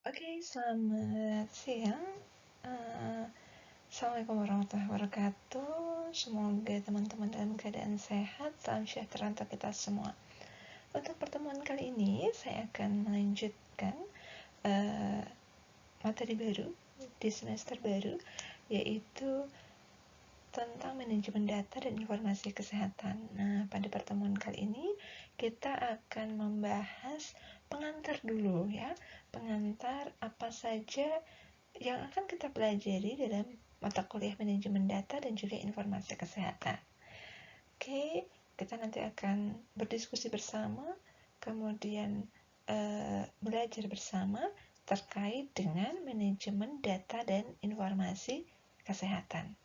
Oke, selamat siang. Eh, Assalamualaikum warahmatullahi wabarakatuh. Semoga teman-teman dalam keadaan sehat, salam sejahtera untuk kita semua. Untuk pertemuan kali ini, saya akan melanjutkan materi baru di semester baru, yaitu tentang manajemen data dan informasi kesehatan. Nah, pada pertemuan kali ini kita akan membahas pengantar dulu ya. Pengantar apa saja yang akan kita pelajari dalam mata kuliah manajemen data dan juga informasi kesehatan. Oke, kita nanti akan berdiskusi bersama, kemudian belajar bersama terkait dengan manajemen data dan informasi kesehatan.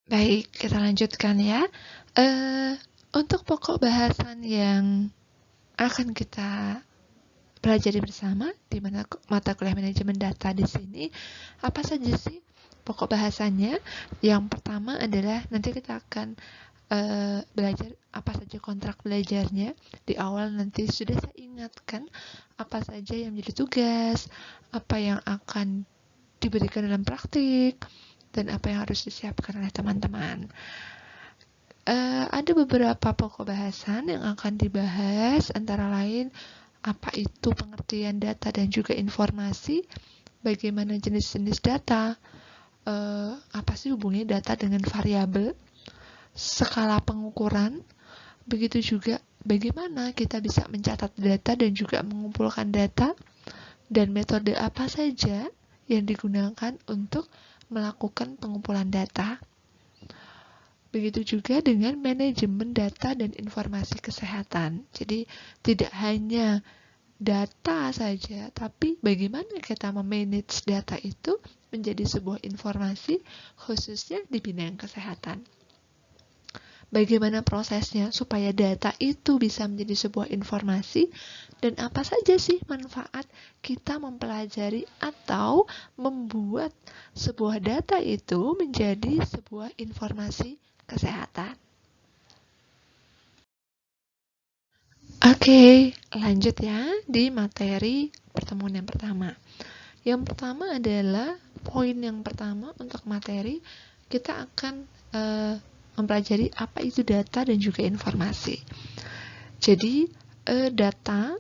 Baik, kita lanjutkan ya. Untuk pokok bahasan yang akan kita pelajari bersama di mata kuliah manajemen data di sini, apa saja sih pokok bahasannya? Yang pertama adalah nanti kita akan belajar apa saja kontrak belajarnya. Di awal nanti sudah saya ingatkan apa saja yang menjadi tugas, apa yang akan diberikan dalam praktik, dan apa yang harus disiapkan oleh teman-teman. Ada beberapa pokok bahasan yang akan dibahas, antara lain apa itu pengertian data dan juga informasi, bagaimana jenis-jenis data, apa sih hubungannya data dengan variabel, skala pengukuran, begitu juga bagaimana kita bisa mencatat data dan juga mengumpulkan data, dan metode apa saja yang digunakan untuk melakukan pengumpulan data. Begitu juga dengan manajemen data dan informasi kesehatan. Jadi tidak hanya data saja, tapi bagaimana kita memanage data itu menjadi sebuah informasi khususnya di bidang kesehatan. Bagaimana prosesnya supaya data itu bisa menjadi sebuah informasi, dan apa saja sih manfaat kita mempelajari atau membuat sebuah data itu menjadi sebuah informasi kesehatan. Oke, lanjut ya di materi pertemuan yang pertama. Yang pertama adalah poin yang pertama untuk materi, kita akan mempelajari apa itu data dan juga informasi. Jadi data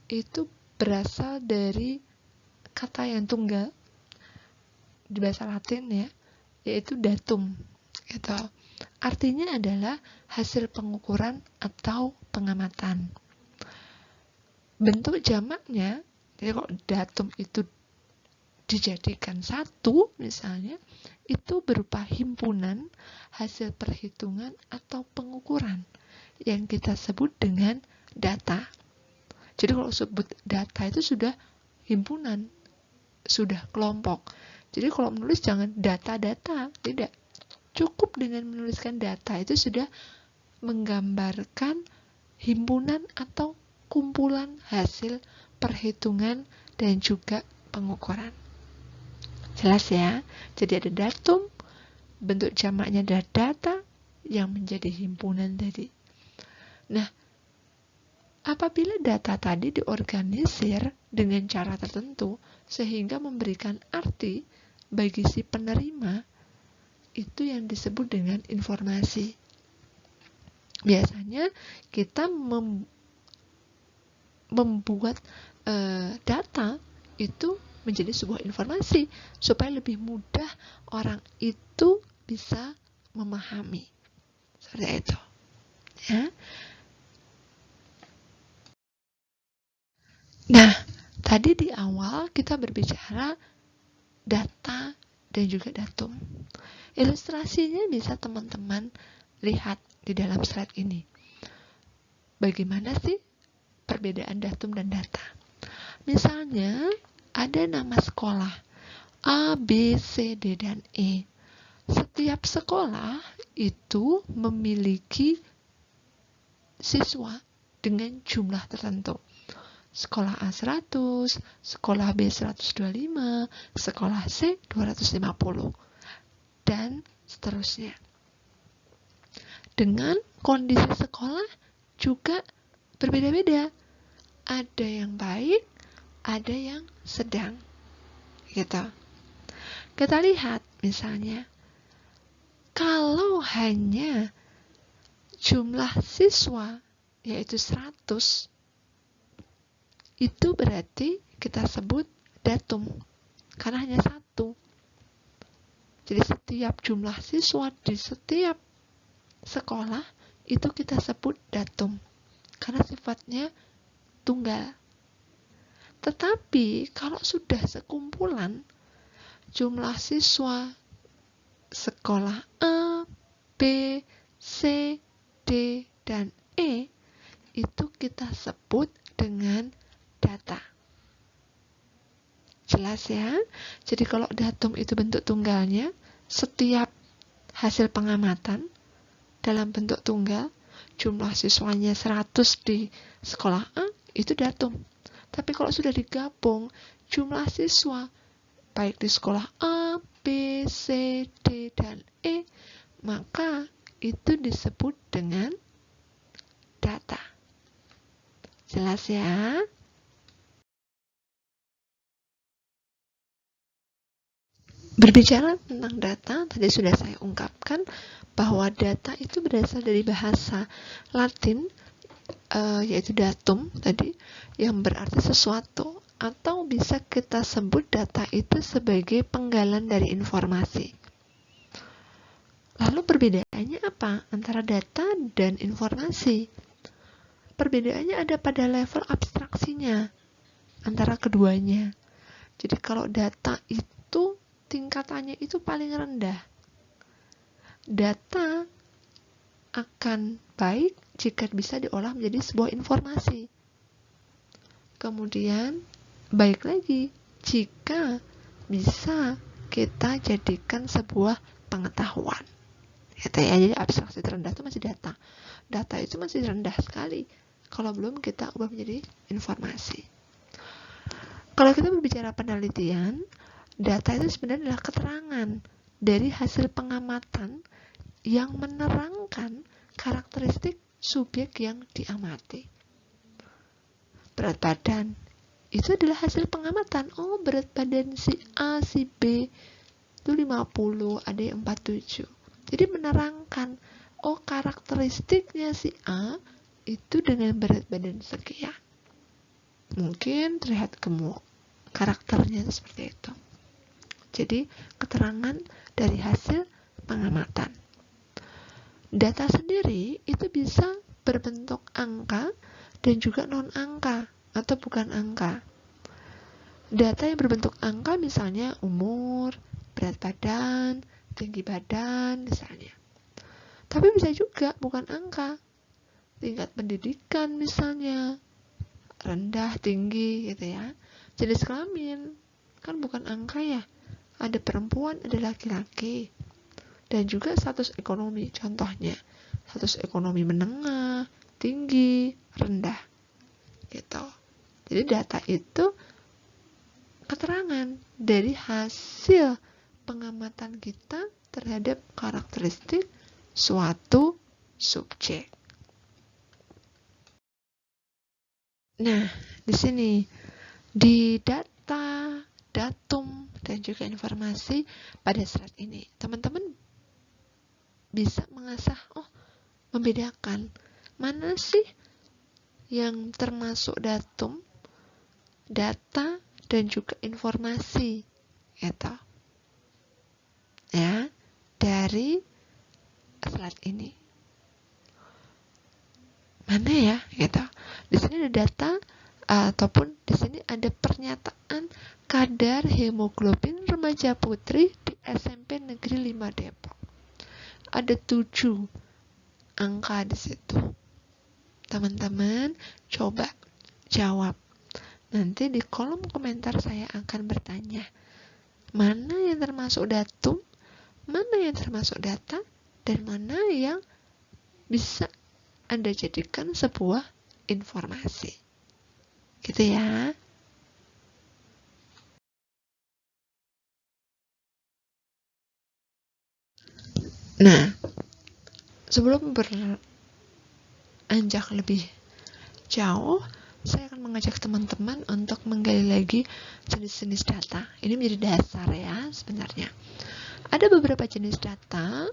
itu berasal dari kata yang tunggal di bahasa Latin ya, yaitu datum gitu. Artinya adalah hasil pengukuran atau pengamatan. Bentuk jamaknya, jadi kalau datum itu dijadikan satu misalnya, itu berupa himpunan hasil perhitungan atau pengukuran yang kita sebut dengan data. Jadi kalau sebut data itu sudah himpunan, sudah kelompok. Jadi kalau menulis jangan data-data, tidak. Cukup dengan menuliskan data itu sudah menggambarkan himpunan atau kumpulan hasil perhitungan dan juga pengukuran. Jelas ya? Jadi ada datum, bentuk jamaknya adalah data yang menjadi himpunan tadi. Nah, apabila data tadi diorganisir dengan cara tertentu sehingga memberikan arti bagi si penerima, itu yang disebut dengan informasi. Biasanya kita membuat data itu menjadi sebuah informasi supaya lebih mudah orang itu bisa memahami. Seperti itu. Ya. Nah, tadi di awal kita berbicara data dan juga datum. Ilustrasinya bisa teman-teman lihat di dalam slide ini. Bagaimana sih perbedaan datum dan data? Misalnya, ada nama sekolah A, B, C, D, dan E. Setiap sekolah itu memiliki siswa dengan jumlah tertentu. Sekolah A 100, sekolah B 125, sekolah C 250, dan seterusnya. Dengan kondisi sekolah juga berbeda-beda. Ada yang baik, ada yang sedang. Gitu. Kita lihat misalnya, kalau hanya jumlah siswa yaitu 100, itu berarti kita sebut datum, karena hanya satu. Jadi setiap jumlah siswa di setiap sekolah itu kita sebut datum, karena sifatnya tunggal. Tetapi kalau sudah sekumpulan jumlah siswa sekolah A, B, C, D, dan E, itu kita sebut dengan data. Jelas ya? Jadi kalau datum itu bentuk tunggalnya, setiap hasil pengamatan dalam bentuk tunggal, jumlah siswanya 100 di sekolah A, itu datum. Tapi kalau sudah digabung jumlah siswa, baik di sekolah A, B, C, D, dan E, maka itu disebut dengan data. Jelas ya? Berbicara tentang data, tadi sudah saya ungkapkan bahwa data itu berasal dari bahasa Latin, yaitu datum tadi, yang berarti sesuatu, atau bisa kita sebut data itu sebagai penggalan dari informasi. Lalu perbedaannya apa antara data dan informasi? Perbedaannya ada pada level abstraksinya antara keduanya. Jadi kalau data itu tingkatannya itu paling rendah. Data akan baik jika bisa diolah menjadi sebuah informasi. Kemudian, baik lagi jika bisa kita jadikan sebuah pengetahuan. Gitu ya, jadi abstraksi terendah itu masih data. Data itu masih rendah sekali kalau belum kita ubah menjadi informasi. Kalau kita berbicara penelitian, data itu sebenarnya adalah keterangan dari hasil pengamatan yang menerangkan karakteristik subjek yang diamati. Berat badan itu adalah hasil pengamatan. Oh, berat badan si A, si B itu 50, ada yang 47. Jadi menerangkan, oh karakteristiknya si A itu dengan berat badan sekian. Mungkin terlihat gemuk, karakternya seperti itu. Jadi keterangan dari hasil pengamatan. Data sendiri itu bisa berbentuk angka dan juga non-angka atau bukan angka. Data yang berbentuk angka misalnya umur, berat badan, tinggi badan misalnya. Tapi bisa juga bukan angka. Tingkat pendidikan misalnya, rendah, tinggi gitu ya. Jenis kelamin kan bukan angka ya. Ada perempuan, ada laki-laki. Dan juga status ekonomi, contohnya status ekonomi menengah, tinggi, rendah gitu. Jadi data itu keterangan dari hasil pengamatan kita terhadap karakteristik suatu subjek. Nah, di sini di data, datum, dan juga informasi pada slide ini, teman-teman bisa mengasah, membedakan mana sih yang termasuk datum, data, dan juga informasi, gitu. Ya, dari slide ini. Mana ya, gitu. Di sini ada data ataupun di sini ada pernyataan kadar hemoglobin remaja putri di SMP Negeri 5 Depok. Ada 7 angka di situ. Teman-teman coba jawab. Nanti di kolom komentar saya akan bertanya, mana yang termasuk datum, mana yang termasuk data, dan mana yang bisa Anda jadikan sebuah informasi. Gitu ya. Nah, sebelum beranjak lebih jauh, saya akan mengajak teman-teman untuk menggali lagi jenis-jenis data. Ini menjadi dasar ya sebenarnya. Ada beberapa jenis data,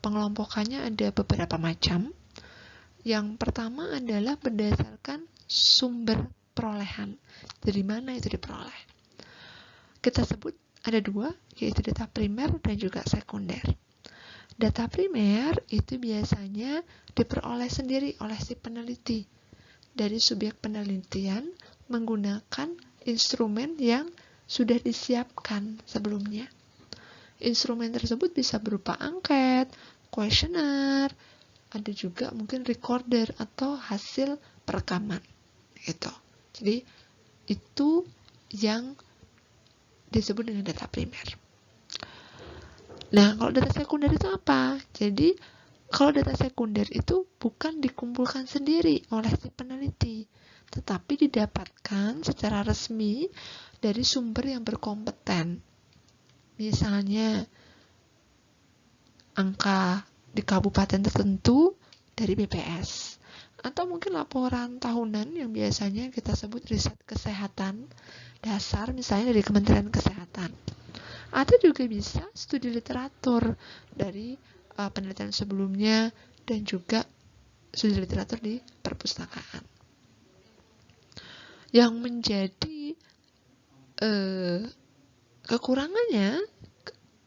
pengelompokannya ada beberapa macam. Yang pertama adalah berdasarkan sumber perolehan. Dari mana itu diperoleh? Kita sebut ada dua, yaitu data primer dan juga sekunder. Data primer itu biasanya diperoleh sendiri oleh si peneliti dari subjek penelitian menggunakan instrumen yang sudah disiapkan sebelumnya. Instrumen tersebut bisa berupa angket, kuesioner, ada juga mungkin recorder atau hasil perekaman gitu. Jadi itu yang disebut dengan data primer. Nah, kalau data sekunder itu apa? Jadi, kalau data sekunder itu bukan dikumpulkan sendiri oleh si peneliti, tetapi didapatkan secara resmi dari sumber yang berkompeten. Misalnya, angka di kabupaten tertentu dari BPS. Atau mungkin laporan tahunan yang biasanya kita sebut riset kesehatan dasar, misalnya dari Kementerian Kesehatan. Atau juga bisa studi literatur dari penelitian sebelumnya dan juga studi literatur di perpustakaan. Yang menjadi kekurangannya,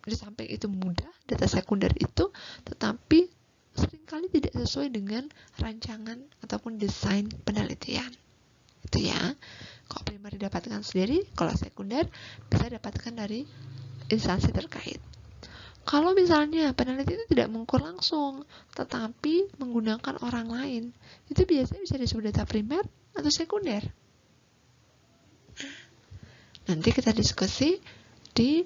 di samping itu mudah, data sekunder itu, tetapi seringkali tidak sesuai dengan rancangan ataupun desain penelitian. Itu ya. Kalau primer didapatkan sendiri, kalau sekunder bisa didapatkan dari instansi terkait. Kalau misalnya peneliti itu tidak mengukur langsung, tetapi menggunakan orang lain, itu biasanya bisa disebut data primer atau sekunder. Nanti kita diskusi di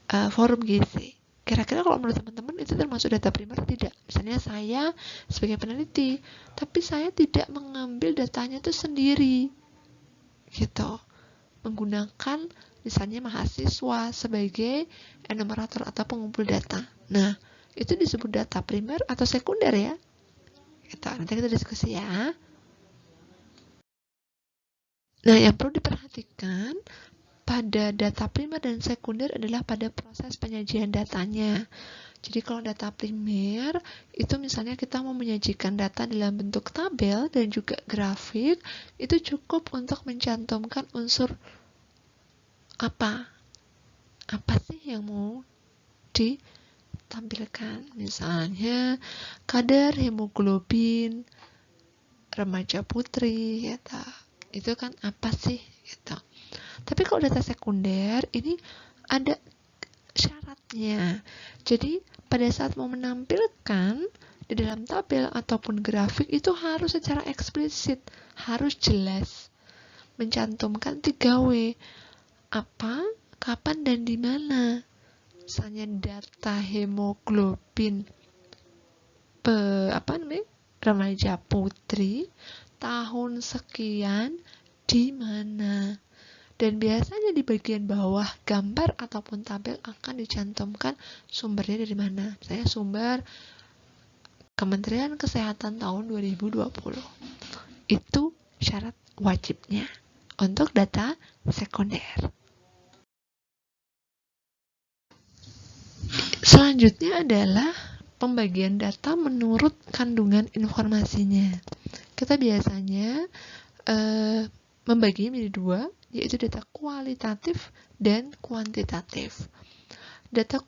forum GC. Kira-kira kalau menurut teman-teman itu termasuk data primer tidak? Misalnya saya sebagai peneliti, tapi saya tidak mengambil datanya itu sendiri, gitu. Menggunakan misalnya mahasiswa sebagai enumerator atau pengumpul data. Nah, itu disebut data primer atau sekunder ya? Gitu. Nanti kita diskusi ya. Nah, yang perlu diperhatikan pada data primer dan sekunder adalah pada proses penyajian datanya. Jadi kalau data primer itu misalnya kita mau menyajikan data dalam bentuk tabel dan juga grafik, itu cukup untuk mencantumkan unsur apa sih yang mau ditampilkan. Misalnya kadar hemoglobin remaja putri gitu. Itu kan apa sih gitu. Tapi kalau data sekunder ini ada syaratnya. Jadi pada saat mau menampilkan di dalam tabel ataupun grafik itu harus secara eksplisit, harus jelas, mencantumkan 3W, apa, kapan, dan di mana. Misalnya data hemoglobin remaja putri tahun sekian di mana. Dan biasanya di bagian bawah gambar ataupun tabel akan dicantumkan sumbernya dari mana. Misalnya sumber Kementerian Kesehatan tahun 2020. Itu syarat wajibnya untuk data sekunder. Selanjutnya adalah pembagian data menurut kandungan informasinya. Kita biasanya membagi menjadi dua, yaitu data kualitatif dan kuantitatif. Data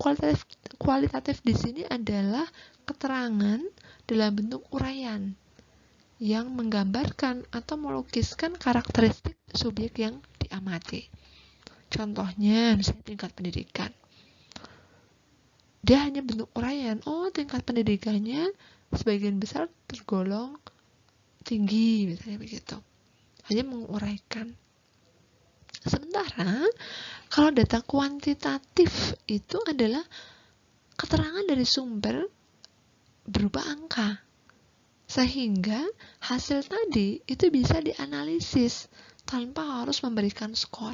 kualitatif di sini adalah keterangan dalam bentuk uraian yang menggambarkan atau melukiskan karakteristik subjek yang diamati. Contohnya, misalnya tingkat pendidikan. Dia hanya bentuk uraian, tingkat pendidikannya sebagian besar tergolong tinggi, misalnya begitu. Hanya menguraikan. Sementara, kalau data kuantitatif itu adalah keterangan dari sumber berupa angka. Sehingga hasil tadi itu bisa dianalisis tanpa harus memberikan skor.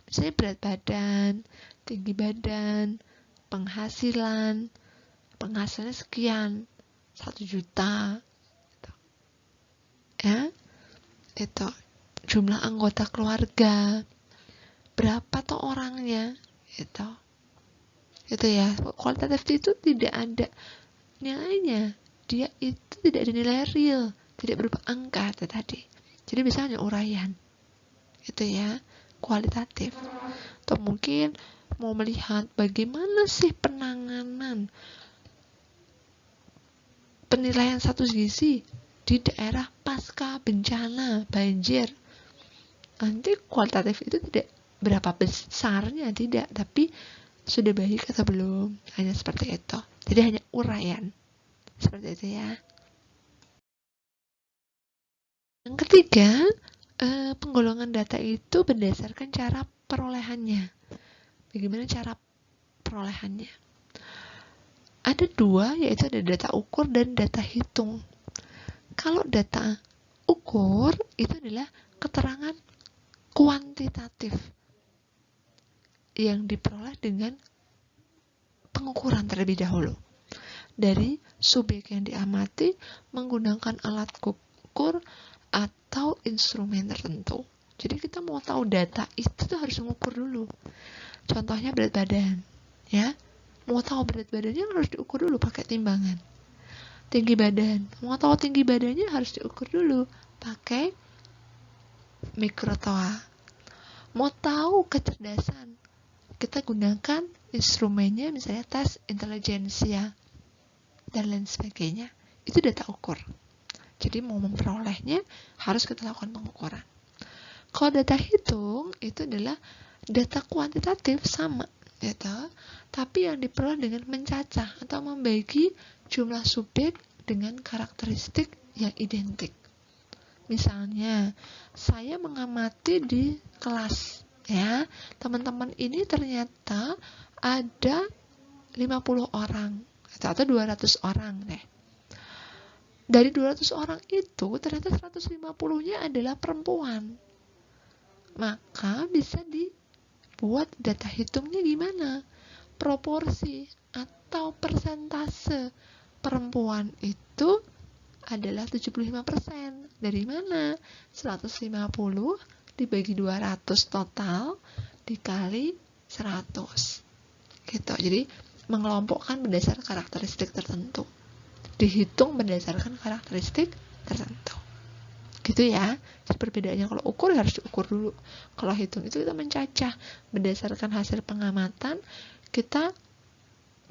Misalnya berat badan, tinggi badan, penghasilannya sekian, 1 juta. Ya. itu jumlah anggota keluarga, berapa tuh orangnya, itu ya. Kualitatif itu tidak ada nilainya, dia itu tidak ada nilai real, tidak berupa angka tadi. Jadi bisa hanya uraian, itu ya kualitatif. Atau mungkin mau melihat bagaimana sih penanganan penilaian status gizi di daerah pasca bencana banjir. Nanti kualitatif itu tidak berapa besarnya, tidak, tapi sudah baik atau belum, hanya seperti itu. Jadi hanya uraian seperti itu ya. Yang ketiga, penggolongan data itu berdasarkan cara perolehannya. Bagaimana cara perolehannya? Ada dua, yaitu ada data ukur dan data hitung. Kalau data ukur itu adalah keterangan kuantitatif yang diperoleh dengan pengukuran terlebih dahulu dari subjek yang diamati menggunakan alat ukur atau instrumen tertentu. Jadi kita mau tahu data itu tuh harus mengukur dulu. Contohnya berat badan, ya. Mau tahu berat badannya harus diukur dulu pakai timbangan. Tinggi badan, mau tahu tinggi badannya harus diukur dulu pakai mikrotoa. Mau tahu kecerdasan, kita gunakan instrumennya misalnya tes intelijensia dan lain sebagainya. Itu data ukur. Jadi mau memperolehnya harus kita lakukan pengukuran. Kalau data hitung itu adalah data kuantitatif sama, gitu, tapi yang diperoleh dengan mencacah atau membagi jumlah subjek dengan karakteristik yang identik. Misalnya, saya mengamati di kelas, ya, teman-teman ini ternyata ada 50 orang atau 200 orang deh. Dari 200 orang itu ternyata 150-nya adalah perempuan. Maka bisa dibuat data hitungnya gimana? Proporsi atau persentase perempuan itu adalah 75%. Dari mana? 150 dibagi 200 total dikali 100. Gitu. Jadi mengelompokkan berdasarkan karakteristik tertentu. Dihitung berdasarkan karakteristik tertentu. Gitu ya. Jadi perbedaannya kalau ukur harus diukur dulu. Kalau hitung itu kita mencacah berdasarkan hasil pengamatan, kita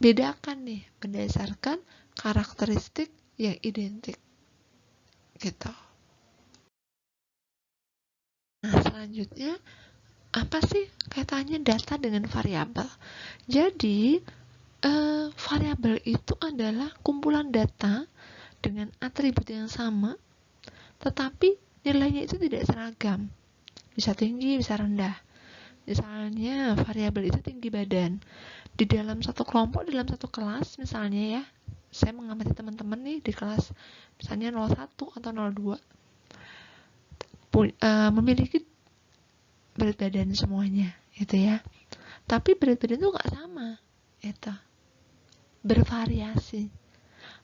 bedakan nih berdasarkan karakteristik yang identik. Gitu. Nah, selanjutnya apa sih kaitannya data dengan variabel? Jadi variabel itu adalah kumpulan data dengan atribut yang sama, tetapi nilainya itu tidak seragam. Bisa tinggi, bisa rendah. Misalnya variabel itu tinggi badan. Di dalam satu kelompok, dalam satu kelas misalnya ya, saya mengamati teman-teman nih di kelas misalnya 01 atau 02 memiliki berat badan semuanya, gitu ya. Tapi berat badan itu nggak sama, itu bervariasi.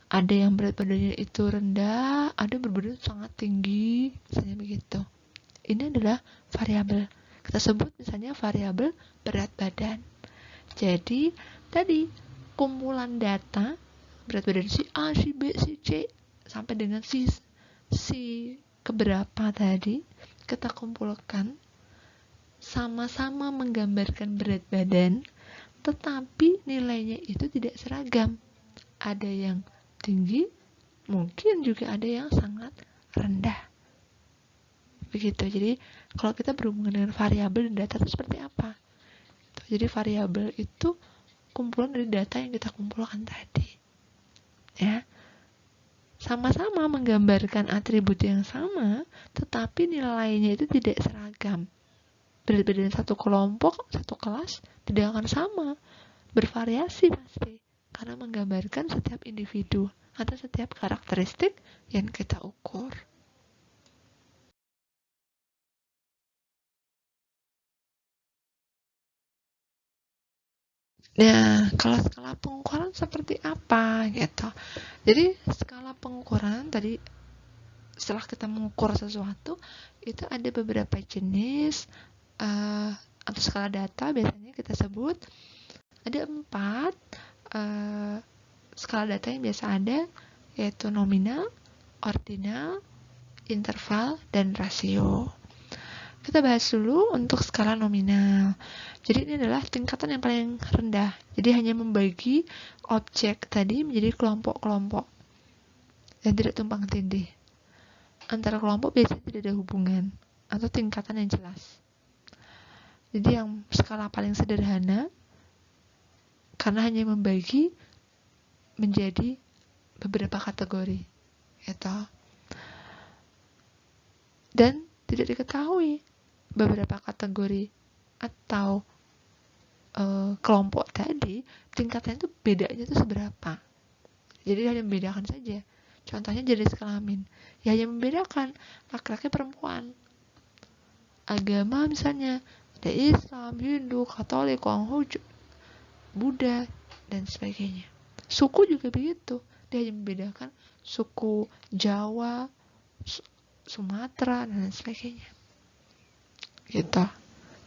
Ada yang berat badannya itu rendah, ada berat badan sangat tinggi, misalnya begitu. Ini adalah variabel. Kita sebut misalnya variabel berat badan. Jadi tadi kumpulan data berat badan si A, si B, si C sampai dengan si keberapa tadi kita kumpulkan, sama-sama menggambarkan berat badan, tetapi nilainya itu tidak seragam. Ada yang tinggi, mungkin juga ada yang sangat rendah. Begitu. Jadi kalau kita berhubungan dengan variabel dan data itu seperti apa? Jadi variabel itu kumpulan dari data yang kita kumpulkan tadi. Ya. Sama-sama menggambarkan atribut yang sama, tetapi nilainya itu tidak seragam. Berat badan satu kelompok, satu kelas tidak akan sama, bervariasi pasti, karena menggambarkan setiap individu atau setiap karakteristik yang kita ukur. Nah, kalau skala pengukuran seperti apa gitu. Jadi skala pengukuran tadi setelah kita mengukur sesuatu, itu ada beberapa jenis atau skala data, biasanya kita sebut ada 4 skala data yang biasa ada, yaitu nominal, ordinal, interval, dan rasio. Kita bahas dulu untuk skala nominal. Jadi ini adalah tingkatan yang paling rendah. Jadi hanya membagi objek tadi menjadi kelompok-kelompok dan tidak tumpang tindih. Antara kelompok biasanya tidak ada hubungan atau tingkatan yang jelas. Jadi yang skala paling sederhana karena hanya membagi menjadi beberapa kategori, gitu. Dan tidak diketahui beberapa kategori atau kelompok tadi tingkatnya itu bedanya itu seberapa. Jadi hanya membedakan saja. Contohnya jenis kelamin, ya hanya membedakan laki-laki perempuan. Agama misalnya ada Islam, Hindu, Katolik, Konghucu, Buddha, dan sebagainya. Suku juga begitu, dia hanya membedakan suku Jawa, Sumatera, dan sebagainya. Gitu.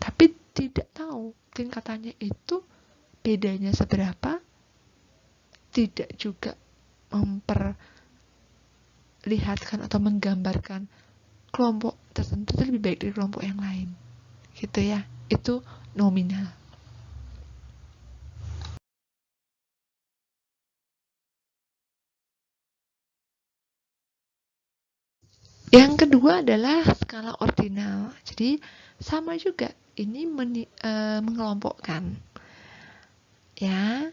Tapi tidak tahu tingkatannya itu bedanya seberapa, tidak juga memperlihatkan atau menggambarkan kelompok tertentu itu lebih baik dari kelompok yang lain, gitu ya. Itu nominal. Yang kedua adalah skala ordinal. Jadi sama juga, ini mengelompokkan, ya,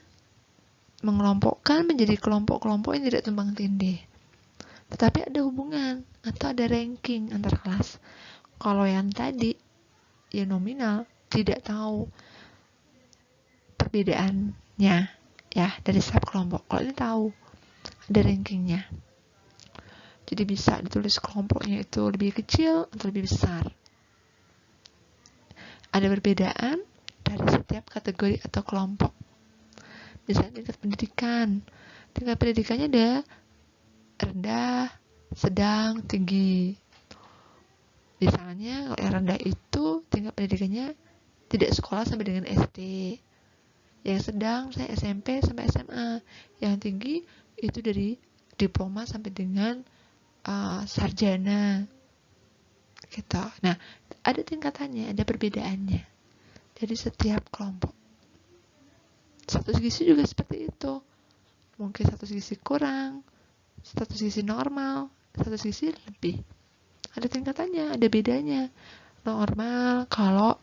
mengelompokkan menjadi kelompok-kelompok yang tidak tumpang tindih. Tetapi ada hubungan atau ada ranking antar kelas. Kalau yang tadi ya nominal, tidak tahu perbedaannya ya dari setiap kelompok. Kalau ini tahu, ada rankingnya. Jadi bisa ditulis kelompoknya itu lebih kecil atau lebih besar. Ada perbedaan dari setiap kategori atau kelompok. Misalnya tingkat pendidikan. Tingkat pendidikannya ada rendah, sedang, tinggi. Misalnya kalau yang rendah itu tingkat pendidikannya tidak sekolah sampai dengan SD. Yang sedang saya SMP sampai SMA. Yang tinggi itu dari diploma sampai dengan sarjana. Gitu. Nah, ada tingkatannya, ada perbedaannya dari setiap kelompok. Status gizi juga seperti itu. Mungkin status gizi kurang, status gizi normal, status gizi lebih. Ada tingkatannya, ada bedanya. Normal kalau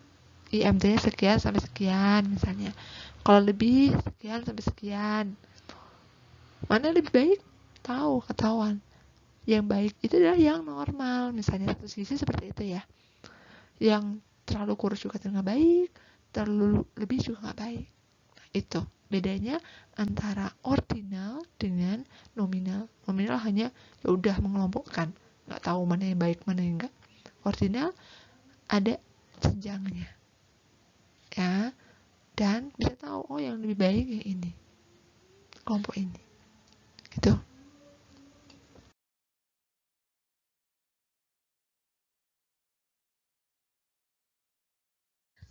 IMT-nya sekian sampai sekian misalnya. Kalau lebih sekian sampai sekian. Mana lebih baik? Tahu, ketahuan. Yang baik itu adalah yang normal. Misalnya status gizi seperti itu ya. Yang terlalu kurus juga tidak baik, terlalu lebih juga nggak baik. Nah, itu bedanya antara ordinal dengan nominal. Nominal hanya ya udah mengelompokkan, nggak tahu mana yang baik mana yang enggak. Ordinal ada jenjangnya, ya, dan bisa tahu oh yang lebih baik yang ini, kelompok ini, gitu.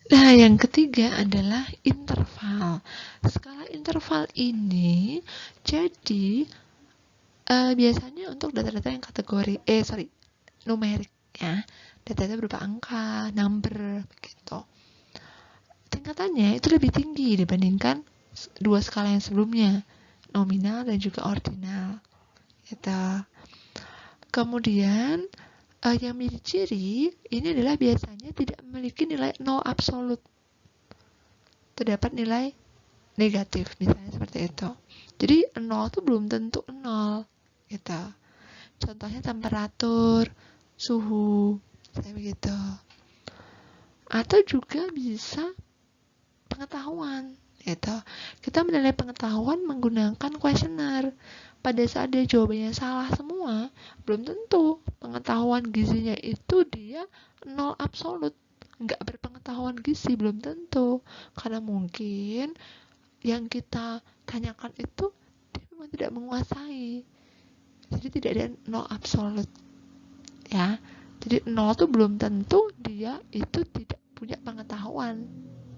Nah, yang ketiga adalah interval. Skala interval ini jadi biasanya untuk data-data yang kategori numerik ya. Data-data berupa angka, number begitu. Tingkatannya itu lebih tinggi dibandingkan dua skala yang sebelumnya, nominal dan juga ordinal. Gitu. Kemudian yang menjadi ciri ini adalah biasanya tidak memiliki nilai 0 absolut. Terdapat nilai negatif misalnya seperti itu. Jadi 0 itu belum tentu 0 gitu. Contohnya temperatur, suhu, kayak begitu. Atau juga bisa pengetahuan gitu. Kita menilai pengetahuan menggunakan kuesioner. Pada saat dia jawabannya salah semua, belum tentu pengetahuan gizinya itu dia 0 absolut. Nggak berpengetahuan gizi, belum tentu. Karena mungkin yang kita tanyakan itu dia memang tidak menguasai. Jadi tidak ada 0 absolut. ya. Jadi 0 tuh belum tentu dia itu tidak punya pengetahuan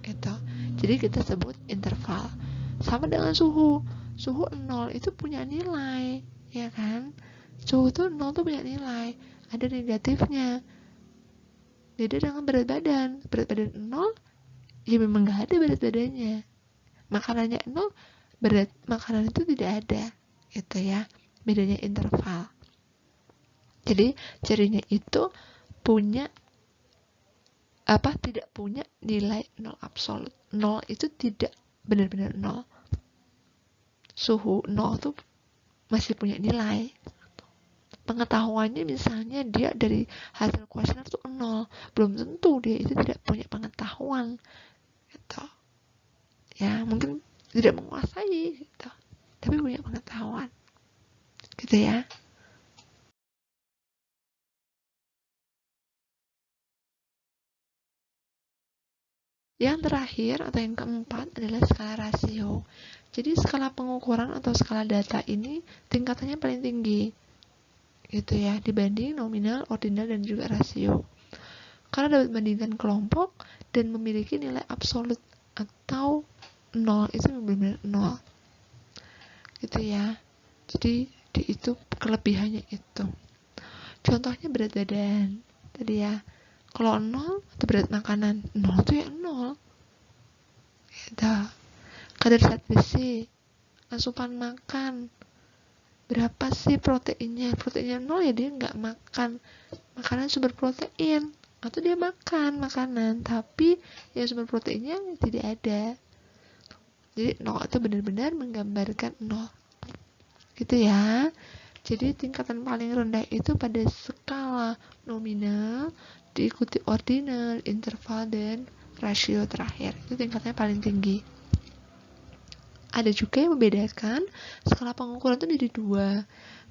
gitu. Jadi kita sebut interval. Sama dengan suhu 0 itu punya nilai, ya kan? Suhu tuh 0 tuh punya nilai, ada negatifnya. Beda dengan berat badan 0 ya memang gak ada berat badannya. Makanannya 0, berat makanan itu tidak ada gitu ya. Bedanya interval. Jadi cirinya itu punya tidak punya nilai 0 absolut. 0 itu tidak benar-benar 0. Suhu 0 tuh masih punya nilai. Pengetahuannya misalnya dia dari hasil kuesioner tuh 0, belum tentu dia itu tidak punya pengetahuan gitu. Ya, mungkin tidak menguasai gitu, tapi punya pengetahuan. Gitu ya. Yang terakhir atau yang keempat adalah skala rasio. Jadi skala pengukuran atau skala data ini tingkatannya paling tinggi gitu ya, dibanding nominal, ordinal, dan juga rasio. Karena dapat membandingkan kelompok dan memiliki nilai absolut atau 0, itu benar-benar 0. Gitu ya. Jadi itu kelebihannya itu. Contohnya berat badan. Tadi ya, kalau 0 itu berat makanan, 0 itu ya 0. Gitu. Kadar zat besi, asupan makan, berapa sih proteinnya? Proteinnya 0 ya dia nggak makan makanan sumber protein, atau dia makan makanan tapi yang sumber proteinnya tidak ada. Jadi 0 itu benar-benar menggambarkan 0. Gitu ya. Jadi tingkatan paling rendah itu pada skala nominal, diikuti ordinal, interval, dan rasio terakhir. Itu tingkatnya paling tinggi. Ada juga yang membedakan skala pengukuran itu jadi dua.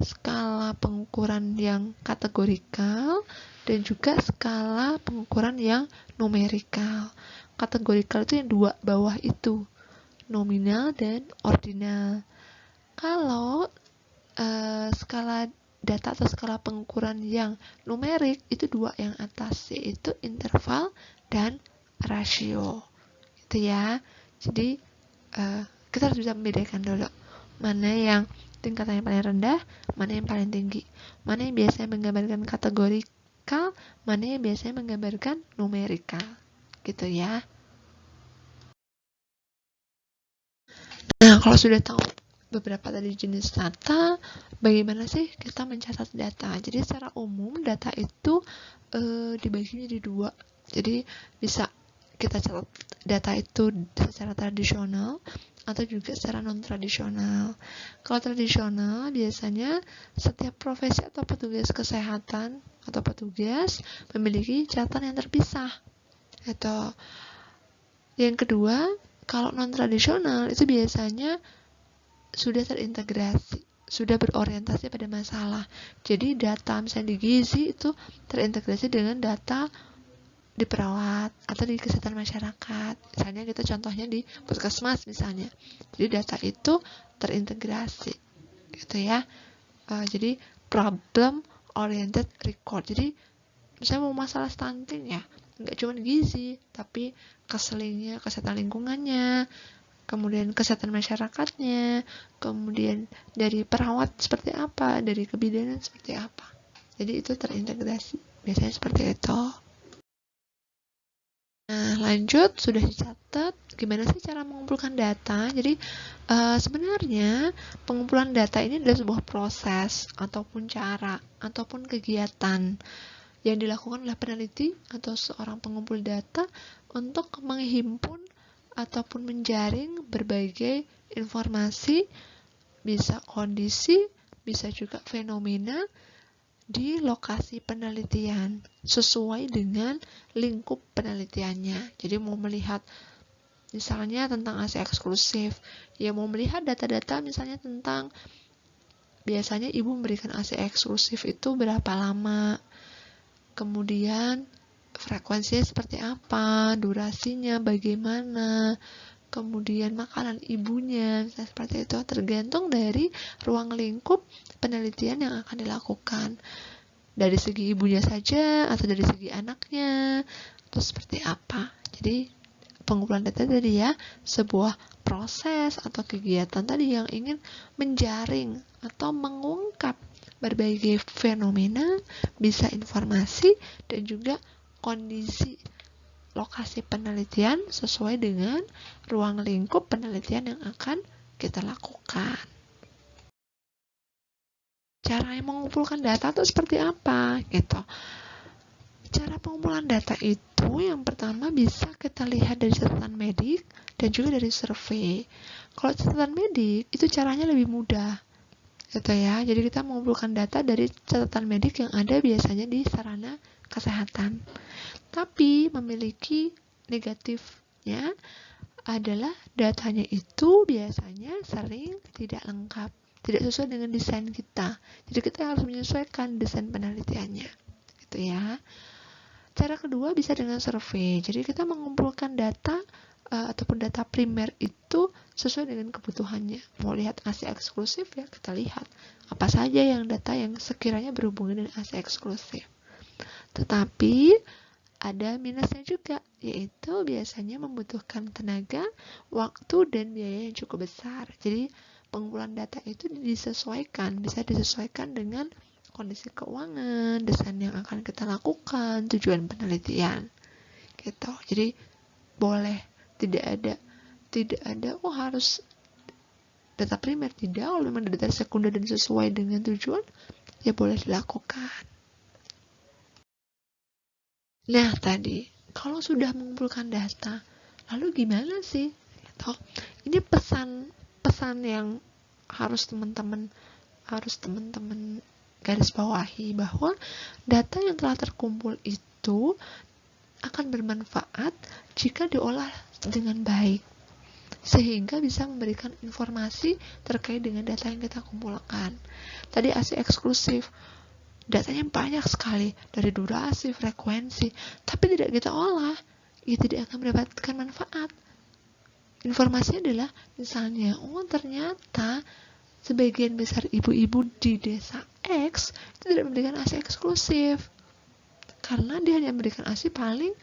Skala pengukuran yang kategorikal dan juga skala pengukuran yang numerikal. Kategorikal itu yang dua bawah itu, nominal dan ordinal. Kalau skala data atau skala pengukuran yang numerik itu dua yang atas, yaitu interval dan rasio. Gitu ya. Jadi kita harus bisa membedakan dulu mana yang tingkatannya paling rendah, mana yang paling tinggi, mana yang biasanya menggambarkan kategorikal, mana yang biasanya menggambarkan numerikal. Gitu ya. Nah, kalau sudah tahu beberapa tadi jenis data, bagaimana sih kita mencatat data? Jadi secara umum data itu dibagi menjadi dua. Jadi bisa kita catat data itu secara tradisional atau juga secara non-tradisional. Kalau tradisional biasanya setiap profesi atau petugas kesehatan atau petugas memiliki catatan yang terpisah. Atau yang kedua, kalau non-tradisional itu biasanya sudah terintegrasi, sudah berorientasi pada masalah. Jadi data misalnya di gizi itu terintegrasi dengan data di perawat atau di kesehatan masyarakat. Misalnya kita contohnya di puskesmas misalnya. Jadi data itu terintegrasi, gitu ya. Jadi problem oriented record. Jadi misalnya mau masalah stunting ya, nggak cuma gizi, tapi keselingnya, kesehatan lingkungannya, kemudian kesehatan masyarakatnya, kemudian dari perawat seperti apa, dari kebidanan seperti apa. Jadi itu terintegrasi, biasanya seperti itu. Nah, lanjut, sudah dicatat gimana sih cara mengumpulkan data. Jadi sebenarnya pengumpulan data ini adalah sebuah proses ataupun cara ataupun kegiatan yang dilakukan oleh peneliti atau seorang pengumpul data untuk menghimpun ataupun menjaring berbagai informasi, bisa kondisi, bisa juga fenomena di lokasi penelitian sesuai dengan lingkup penelitiannya. Jadi mau melihat misalnya tentang ASI eksklusif, ya mau melihat data-data misalnya tentang biasanya ibu memberikan ASI eksklusif itu berapa lama, kemudian frekuensinya seperti apa, durasinya bagaimana, kemudian makanan ibunya, seperti itu, tergantung dari ruang lingkup penelitian yang akan dilakukan. dari segi ibunya saja atau dari segi anaknya atau seperti apa. Jadi pengumpulan data tadi ya, sebuah proses atau kegiatan tadi yang ingin menjaring atau mengungkap berbagai fenomena, bisa informasi dan juga kondisi lokasi penelitian sesuai dengan ruang lingkup penelitian yang akan kita lakukan. Cara mengumpulkan data itu seperti apa gitu. Cara pengumpulan data itu yang pertama bisa kita lihat dari catatan medik dan juga dari survei. Kalau catatan medik itu caranya lebih mudah gitu ya. Jadi kita mengumpulkan data dari catatan medik yang ada biasanya di sarana kesehatan. Tapi memiliki negatifnya adalah datanya itu biasanya sering tidak lengkap, tidak sesuai dengan desain kita. Jadi kita harus menyesuaikan desain penelitiannya gitu ya. Cara kedua bisa dengan survei. Jadi kita mengumpulkan data ataupun data primer itu sesuai dengan kebutuhannya. Mau lihat ASI eksklusif ya, kita lihat apa saja yang data yang sekiranya berhubungan dengan ASI eksklusif. Tetapi ada minusnya juga, yaitu biasanya membutuhkan tenaga, waktu, dan biaya yang cukup besar. Jadi pengumpulan data itu bisa disesuaikan dengan kondisi keuangan, desain yang akan kita lakukan, tujuan penelitian, gitu. Jadi boleh tidak ada harus data primer, tidak. Kalau memang data sekunder dan sesuai dengan tujuan, ya boleh dilakukan. Nah tadi, kalau sudah mengumpulkan data, lalu gimana sih? Gitu. Ini pesan yang harus teman-teman garis bawahi, bahwa data yang telah terkumpul itu akan bermanfaat jika diolah dengan baik, sehingga bisa memberikan informasi terkait dengan data yang kita kumpulkan. Tadi ASI eksklusif, datanya banyak sekali, dari durasi, frekuensi, tapi tidak kita olah, ya tidak akan mendapatkan manfaat. Informasinya adalah, misalnya, ternyata sebagian besar ibu-ibu di desa X itu tidak memberikan ASI eksklusif, karena dia hanya memberikan ASI paling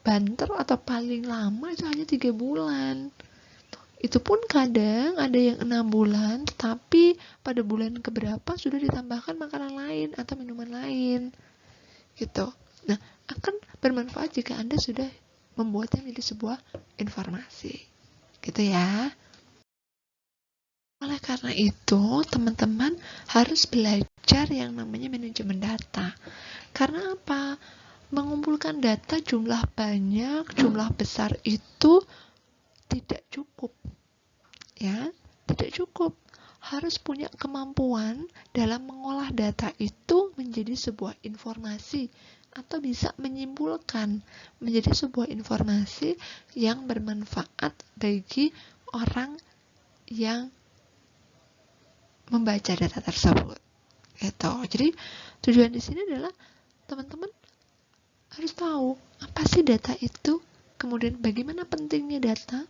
banter atau paling lama itu hanya 3 bulan. Itu pun kadang ada yang 6 bulan, tetapi pada bulan keberapa sudah ditambahkan makanan lain atau minuman lain gitu. Nah, akan bermanfaat jika Anda sudah membuatnya menjadi sebuah informasi gitu ya. Oleh karena itu, teman-teman harus belajar yang namanya manajemen data. Karena apa? Mengumpulkan data jumlah banyak, jumlah besar itu tidak cukup. Ya, tidak cukup. Harus punya kemampuan dalam mengolah data itu menjadi sebuah informasi atau bisa menyimpulkan menjadi sebuah informasi yang bermanfaat bagi orang yang membaca data tersebut. Gitu. Jadi tujuan di sini adalah teman-teman harus tahu apa sih data itu, kemudian bagaimana pentingnya data,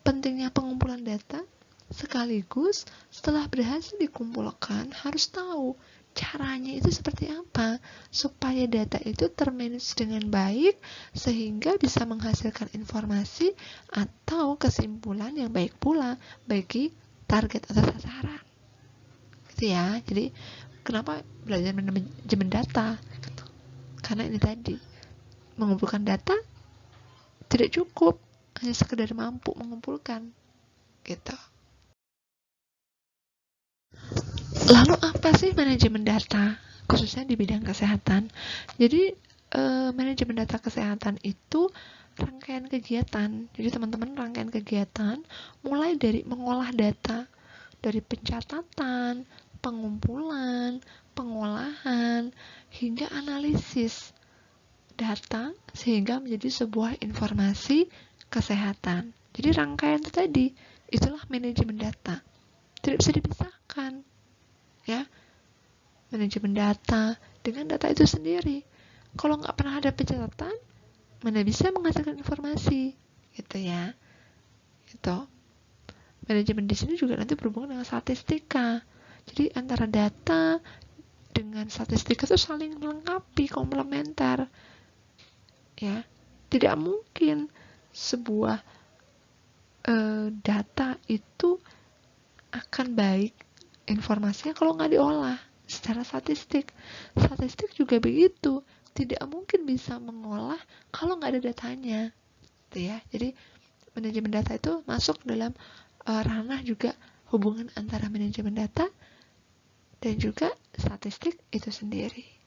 pentingnya pengumpulan data, sekaligus setelah berhasil dikumpulkan harus tahu caranya itu seperti apa supaya data itu termanage dengan baik sehingga bisa menghasilkan informasi atau kesimpulan yang baik pula bagi target atau sasaran gitu ya. Jadi kenapa belajar manajemen data gitu. Karena ini tadi, mengumpulkan data tidak cukup hanya sekedar mampu mengumpulkan gitu. Lalu apa sih manajemen data khususnya di bidang kesehatan? Jadi manajemen data kesehatan itu rangkaian kegiatan. Jadi teman-teman, rangkaian kegiatan mulai dari mengolah data, dari pencatatan, pengumpulan, pengolahan, hingga analisis data sehingga menjadi sebuah informasi kesehatan. Jadi rangkaian itu tadi, itulah manajemen data. Tidak bisa dipisahkan. Ya, manajemen data dengan data itu sendiri. Kalau nggak pernah ada pencatatan, mana bisa menghasilkan informasi, gitu ya. Gitu. Manajemen di sini juga nanti berhubungan dengan statistika. Jadi antara data dengan statistik itu saling melengkapi, komplementer. Ya, tidak mungkin sebuah data itu akan baik informasinya kalau nggak diolah secara statistik. Statistik juga begitu, tidak mungkin bisa mengolah kalau nggak ada datanya, gitu ya. Jadi manajemen data itu masuk dalam ranah juga hubungan antara manajemen data dan juga statistik itu sendiri.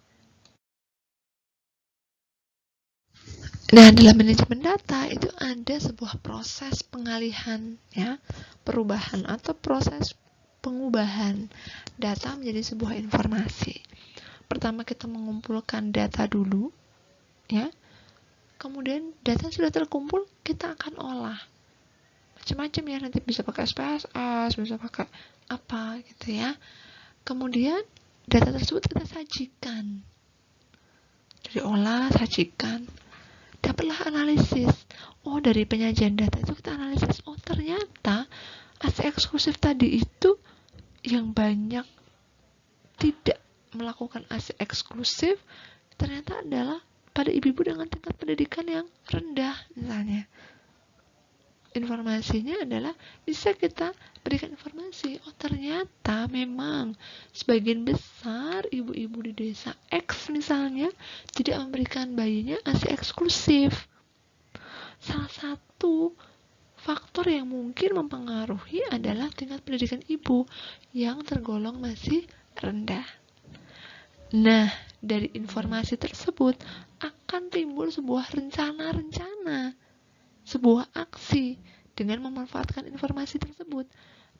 Nah, dalam manajemen data itu ada sebuah proses pengalihan, ya, perubahan atau proses pengubahan data menjadi sebuah informasi. Pertama kita mengumpulkan data dulu, ya. Kemudian data sudah terkumpul, kita akan olah. Macam-macam ya, nanti bisa pakai SPSS, bisa pakai apa gitu ya. Kemudian data tersebut kita sajikan. Jadi olah, sajikan. Dapatlah analisis. Oh, dari penyajian data itu kita analisis. Oh, ternyata aset eksklusif tadi itu yang banyak tidak melakukan aset eksklusif ternyata adalah pada ibu-ibu dengan tingkat pendidikan yang rendah misalnya. Informasinya adalah bisa kita berikan informasi. Oh, ternyata memang sebagian besar ibu-ibu di desa X misalnya tidak memberikan bayinya ASI eksklusif. Salah satu faktor yang mungkin mempengaruhi adalah tingkat pendidikan ibu yang tergolong masih rendah. Nah, dari informasi tersebut akan timbul sebuah rencana-rencana, sebuah aksi dengan memanfaatkan informasi tersebut.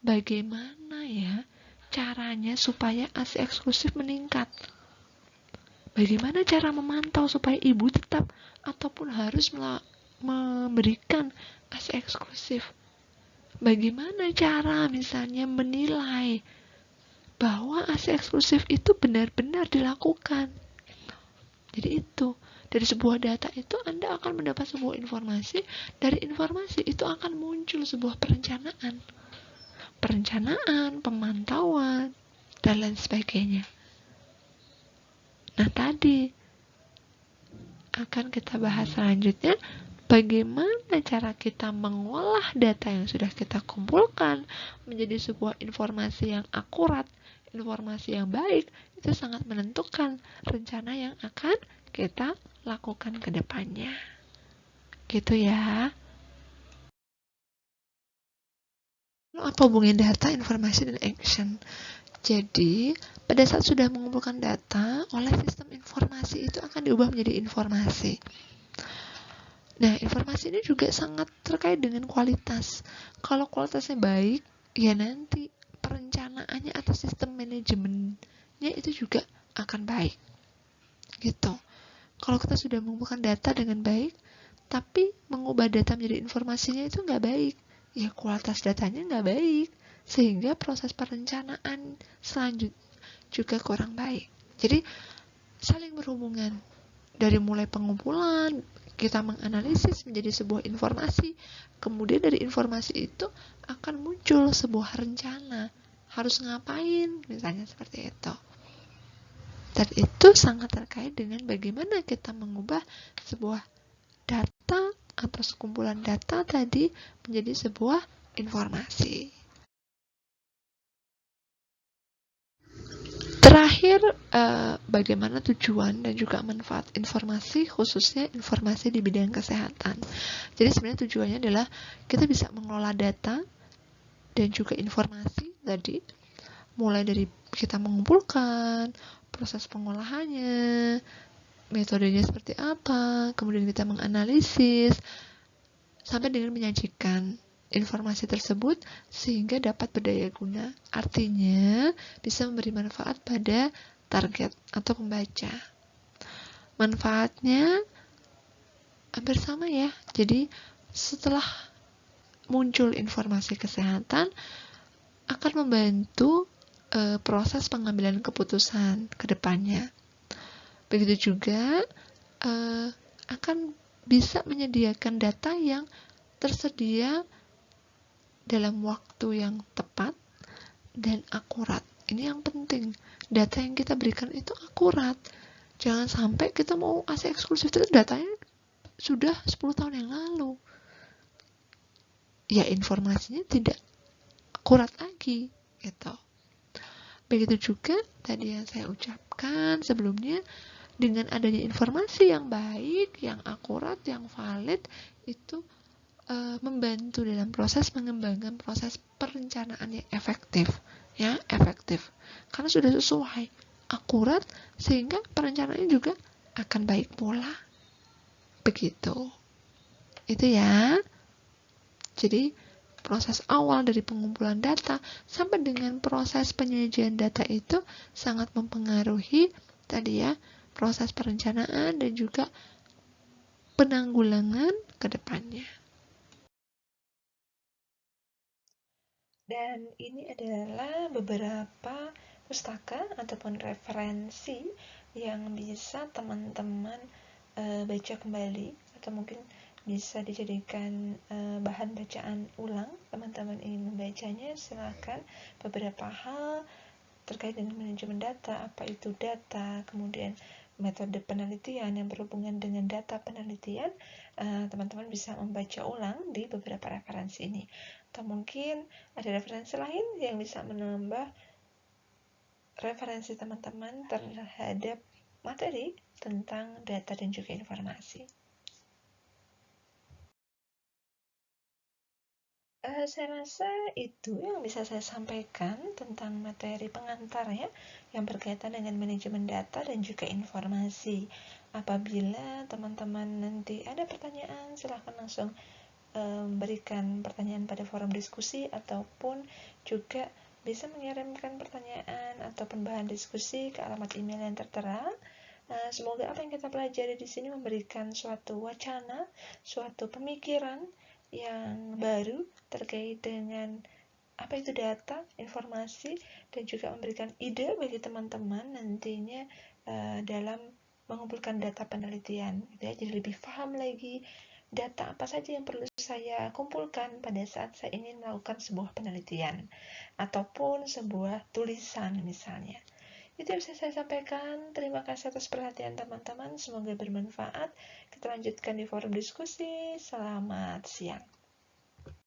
Bagaimana ya caranya supaya ASI eksklusif meningkat? Bagaimana cara memantau supaya ibu tetap ataupun harus memberikan ASI eksklusif? Bagaimana cara misalnya menilai bahwa ASI eksklusif itu benar-benar dilakukan? Jadi itu, dari sebuah data itu Anda akan mendapat sebuah informasi, dari informasi itu akan muncul sebuah perencanaan, pemantauan, dan lain sebagainya. Nah, tadi akan kita bahas selanjutnya, bagaimana cara kita mengolah data yang sudah kita kumpulkan menjadi sebuah informasi yang akurat, informasi yang baik, itu sangat menentukan rencana yang akan kita lakukan ke depannya. Gitu ya. Apa hubungan data, informasi, dan action? Jadi, pada saat sudah mengumpulkan data, oleh sistem informasi itu akan diubah menjadi informasi. Nah, informasi ini juga sangat terkait dengan kualitas. Kalau kualitasnya baik, ya nanti perencanaannya atau sistem manajemennya itu juga akan baik. Gitu. Kalau kita sudah mengumpulkan data dengan baik, tapi mengubah data menjadi informasinya itu nggak baik, ya kualitas datanya nggak baik, sehingga proses perencanaan selanjutnya juga kurang baik. Jadi saling berhubungan. Dari mulai pengumpulan, kita menganalisis menjadi sebuah informasi, kemudian dari informasi itu akan muncul sebuah rencana, harus ngapain, misalnya seperti itu. Dan itu sangat terkait dengan bagaimana kita mengubah sebuah data atau sekumpulan data tadi menjadi sebuah informasi. Terakhir, bagaimana tujuan dan juga manfaat informasi, khususnya informasi di bidang kesehatan. Jadi sebenarnya tujuannya adalah kita bisa mengelola data dan juga informasi tadi, mulai dari kita mengumpulkan, proses pengolahannya, metodenya seperti apa, kemudian kita menganalisis, sampai dengan menyajikan informasi tersebut sehingga dapat berdaya guna. Artinya, bisa memberi manfaat pada target atau pembaca. Manfaatnya hampir sama ya. Jadi, setelah muncul informasi kesehatan, akan membantu proses pengambilan keputusan ke depannya. Begitu juga akan bisa menyediakan data yang tersedia dalam waktu yang tepat dan akurat. Ini yang penting, data yang kita berikan itu akurat. Jangan sampai kita mau kasih eksklusif itu datanya sudah 10 tahun yang lalu. Ya informasinya tidak akurat lagi gitu. Begitu juga tadi yang saya ucapkan sebelumnya, dengan adanya informasi yang baik, yang akurat, yang valid, itu membantu dalam proses mengembangkan proses perencanaan yang efektif, ya efektif, karena sudah sesuai, akurat, sehingga perencanaannya juga akan baik pula, begitu. Itu ya. Jadi proses awal dari pengumpulan data sampai dengan proses penyajian data itu sangat mempengaruhi tadi ya proses perencanaan dan juga penanggulangan ke depannya. Dan ini adalah beberapa pustaka ataupun referensi yang bisa teman-teman baca kembali atau mungkin bisa dijadikan bahan bacaan ulang. Teman-teman ingin membacanya, silakan. Beberapa hal terkait dengan manajemen data, apa itu data, kemudian metode penelitian yang berhubungan dengan data penelitian, teman-teman bisa membaca ulang di beberapa referensi ini. Atau mungkin ada referensi lain yang bisa menambah referensi teman-teman terhadap materi tentang data dan juga informasi. Saya rasa itu yang bisa saya sampaikan tentang materi pengantar ya, yang berkaitan dengan manajemen data dan juga informasi. Apabila teman-teman nanti ada pertanyaan, silahkan langsung berikan pertanyaan pada forum diskusi, ataupun juga bisa mengirimkan pertanyaan ataupun bahan diskusi ke alamat email yang tertera. Semoga apa yang kita pelajari di sini memberikan suatu wacana, suatu pemikiran yang baru terkait dengan apa itu data, informasi, dan juga memberikan ide bagi teman-teman nantinya dalam mengumpulkan data penelitian, gitu ya. Jadi lebih paham lagi data apa saja yang perlu saya kumpulkan pada saat saya ingin melakukan sebuah penelitian ataupun sebuah tulisan misalnya. Itu yang bisa saya sampaikan. Terima kasih atas perhatian teman-teman. Semoga bermanfaat. Kita lanjutkan di forum diskusi. Selamat siang.